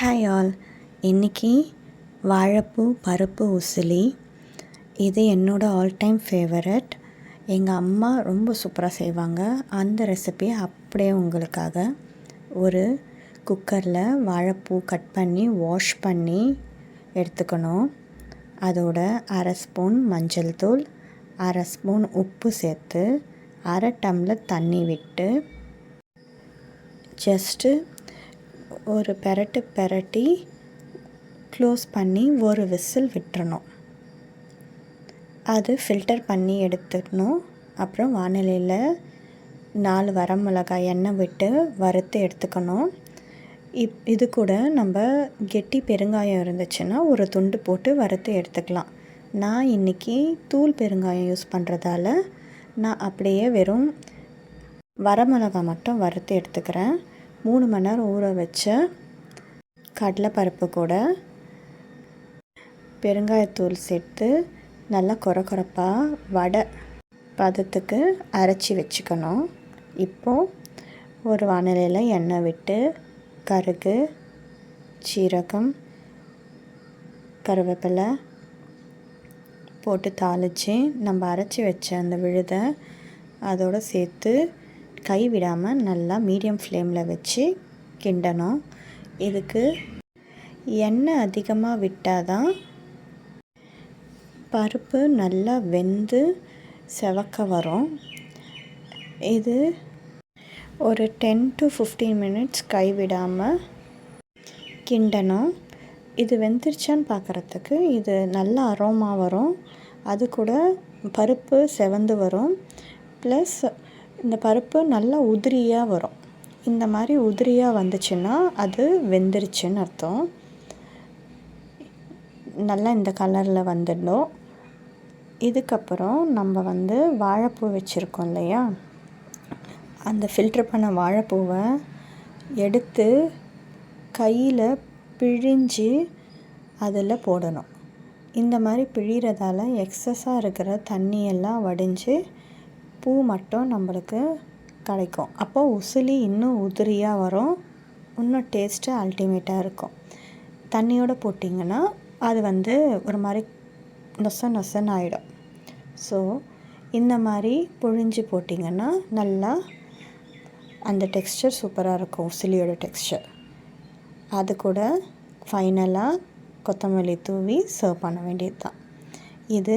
Hi all. இன்றைக்கி வாழைப்பூ பருப்பு உசிலி. இது என்னோடய ஆல் டைம் ஃபேவரட். எங்கள் அம்மா ரொம்ப சூப்பராக செய்வாங்க. அந்த ரெசிபியை அப்படியே உங்களுக்காக. ஒரு குக்கரில் வாழைப்பூ கட் பண்ணி வாஷ் பண்ணி எடுத்துக்கணும். அதோட அரை ஸ்பூன் மஞ்சள் தூள், அரை ஸ்பூன் உப்பு சேர்த்து அரை டம்ளர் தண்ணி விட்டு ஜஸ்ட்டு ஒரு பெரட்டி க்ளோஸ் பண்ணி ஒரு விசில் விட்டுறணும். அது ஃபில்டர் பண்ணி எடுத்துக்கணும். அப்புறம் வானிலையில் 4 வரமிளகாய் எண்ணெய் விட்டு வறுத்து எடுத்துக்கணும். இது கூட நம்ம கெட்டி பெருங்காயம் இருந்துச்சுன்னா ஒரு துண்டு போட்டு வறுத்து எடுத்துக்கலாம். நான் இன்றைக்கி தூள் பெருங்காயம் யூஸ் பண்ணுறதால நான் அப்படியே வெறும் வரமிளகாய் மட்டும் வறுத்து எடுத்துக்கிறேன். 3 மணி நேரம் ஊற வச்ச கடலைப்பருப்பு கூட பெருங்காயத்தூள் சேர்த்து நல்லா கொரப்பாக வடை பதத்துக்கு அரைச்சி வச்சுக்கணும். இப்போது ஒரு வானிலையில் எண்ணெய் விட்டு கடுகு, சீரகம், கருவேப்பிலை போட்டு தாளித்து நம்ம அரைச்சி வச்ச அந்த விழுதை அதோடு சேர்த்து கை விடாமல் நல்லா மீடியம் ஃப்ளேமில் வச்சு கிண்டணும். இதுக்கு எண்ணெய் அதிகமாக விட்டால் தான் பருப்பு நல்லா வெந்து செவக்க வரும். இது ஒரு 10 to 15 மினிட்ஸ் கை விடாமல் கிண்டணும். இது வெந்துருச்சான்னு பார்க்குறதுக்கு இது நல்ல அரோமா வரும். அது கூட பருப்பு செவந்து வரும். ப்ளஸ் இந்த பருப்பு நல்லா உதிரியாக வரும். இந்த மாதிரி உதிரியாக வந்துச்சுன்னா அது வெந்துருச்சுன்னு அர்த்தம். நல்லா இந்த கலரில் வந்துடணும். இதுக்கப்புறம் நம்ம வாழைப்பூ வச்சுருக்கோம் இல்லையா, அந்த ஃபில்ட்ரு பண்ண வாழைப்பூவை எடுத்து கையில் பிழிஞ்சு அதில் போடணும். இந்த மாதிரி பிழிகிறதால எக்ஸஸாக இருக்கிற தண்ணியெல்லாம் வடிஞ்சு பூ மட்டும் நம்மளுக்கு கிடைக்கும். அப்போது உசிலி இன்னும் உதிரியாக வரும். இன்னும் டேஸ்ட்டு அல்டிமேட்டாக இருக்கும். தண்ணியோடு போட்டிங்கன்னா அது ஒரு மாதிரி நொசன்னு ஆகிடும். ஸோ இந்த மாதிரி புழிஞ்சு போட்டிங்கன்னா நல்லா அந்த டெக்ஸ்சர் சூப்பராக இருக்கும், உசிலியோட டெக்ஸ்சர். அது கூட ஃபைனலாக கொத்தமல்லி தூவி சர்வ் பண்ண வேண்டியது தான். இது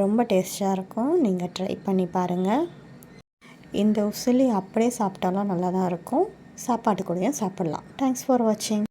ரொம்ப டேஸ்ட்டாக இருக்கும். நீங்கள் ட்ரை பண்ணி பாருங்கள். இந்த உசிலி அப்படியே சாப்பிட்டாலும் நல்லா தான் இருக்கும். சாப்பாட்டு கூடயும் சாப்பிட்லாம். தேங்க்ஸ் ஃபார் வாட்சிங்.